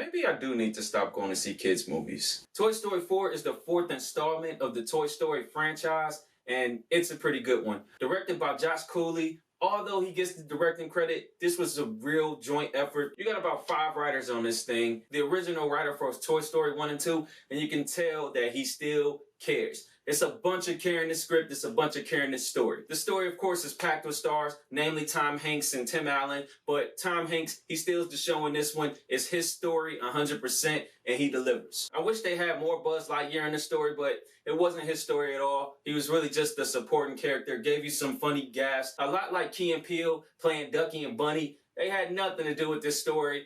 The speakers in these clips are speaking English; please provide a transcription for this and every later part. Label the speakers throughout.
Speaker 1: Maybe I do need to stop going to see kids' movies. Toy Story 4 is the fourth installment of the Toy Story franchise, and it's a pretty good one. Directed by Josh Cooley. Although he gets the directing credit, this was a real joint effort. You got about 5 writers on this thing. The original writer for Toy Story 1 and 2, and you can tell that he still cares. It's a bunch of caring the script. It's a bunch of caring the story. The story, of course, is packed with stars, namely Tom Hanks and Tim Allen. But Tom Hanks, he steals the show in this one. It's his story 100%, and he delivers. I wish they had more Buzz Lightyear in the story, but it wasn't his story at all. He was really just a supporting character. Gave you some funny gaffes. A lot like Key and Peele playing Ducky and Bunny. They had nothing to do with this story.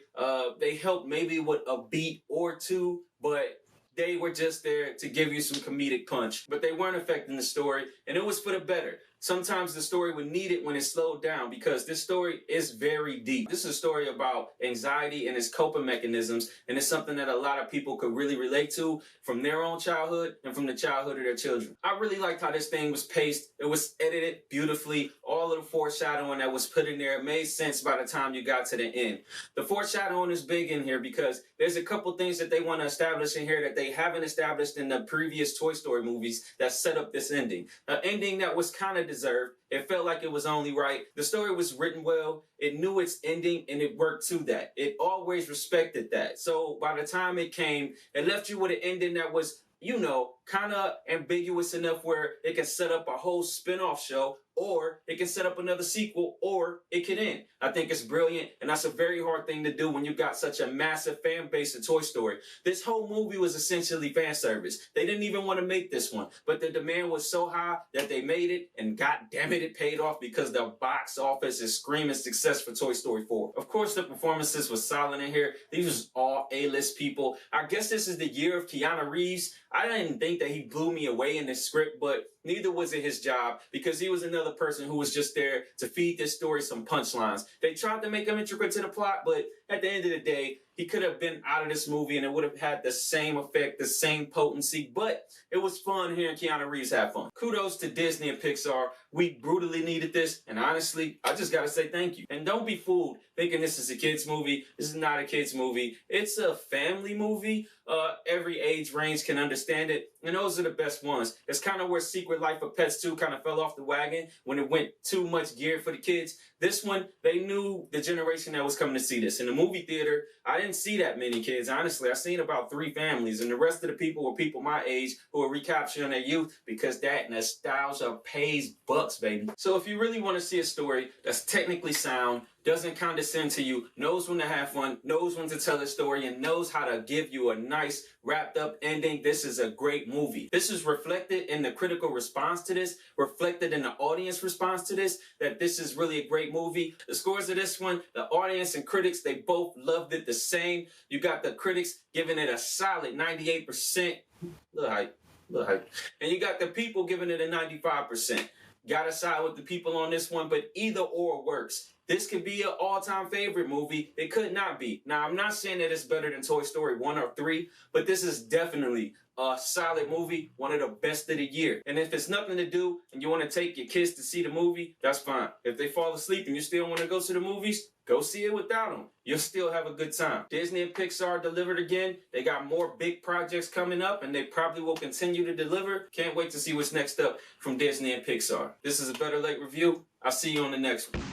Speaker 1: They helped maybe with a beat or two, but they were just there to give you some comedic punch, but they weren't affecting the story, and it was for the better. Sometimes the story would need it when it slowed down because this story is very deep. This is a story about anxiety and its coping mechanisms, and it's something that a lot of people could really relate to from their own childhood and from the childhood of their children. I really liked how this thing was paced. It was edited beautifully. All of the foreshadowing that was put in there made sense by the time you got to the end. The foreshadowing is big in here because there's a couple things that they want to establish in here that they haven't established in the previous Toy Story movies that set up this ending. An ending that was kind of deserved. It felt like it was only right. The story was written well. It knew its ending and it worked to that. It always respected that. So by the time it came, it left you with an ending that was, you know, kind of ambiguous enough where it can set up a whole spin-off show, or it can set up another sequel, or it can end. I think it's brilliant, and that's a very hard thing to do when you got such a massive fan base of Toy Story. This whole movie was essentially fan service. They didn't even want to make this one, but the demand was so high that they made it, and god damn it, it paid off because the box office is screaming success for Toy Story 4. Of course, the performances were solid in here. These was all A-list people. I guess this is the year of Keanu Reeves. I didn't think that he blew me away in this script, but neither was it his job because he was another person who was just there to feed this story some punchlines. They tried to make him intricate to the plot, but at the end of the day, he could have been out of this movie and it would have had the same effect, the same potency, but it was fun hearing Keanu Reeves have fun. Kudos to Disney and Pixar. We brutally needed this, and honestly, I just gotta say thank you. And don't be fooled thinking this is a kid's movie. This is not a kid's movie. It's a family movie. Every age range can understand it, and those are the best ones. It's kind of where Secret Life of Pets 2 kind of fell off the wagon when it went too much geared for the kids. This one, they knew the generation that was coming to see this. In the movie theater, I didn't see that many kids. Honestly, I seen about 3 families, and the rest of the people were people my age who were recapturing their youth because that nostalgia pays bucks, baby. So if you really want to see a story that's technically sound, doesn't condescend to you, knows when to have fun, knows when to tell a story, and knows how to give you a nice wrapped up ending, this is a great movie. This is reflected in the critical response to this, reflected in the audience response to this, that this is really a great movie. The scores of this one, the audience and critics, they both loved it the same. You got the critics giving it a solid 98%. Little hype. And you got the people giving it a 95%. Gotta side with the people on this one, but either or works. This could be an all-time favorite movie. It could not be. Now, I'm not saying that it's better than Toy Story 1 or 3, but this is definitely a solid movie, one of the best of the year. And if it's nothing to do and you want to take your kids to see the movie, that's fine. If they fall asleep and you still want to go to the movies, go see it without them. You'll still have a good time. Disney and Pixar delivered again. They got more big projects coming up, and they probably will continue to deliver. Can't wait to see what's next up from Disney and Pixar. This is a Better Late Review. I'll see you on the next one.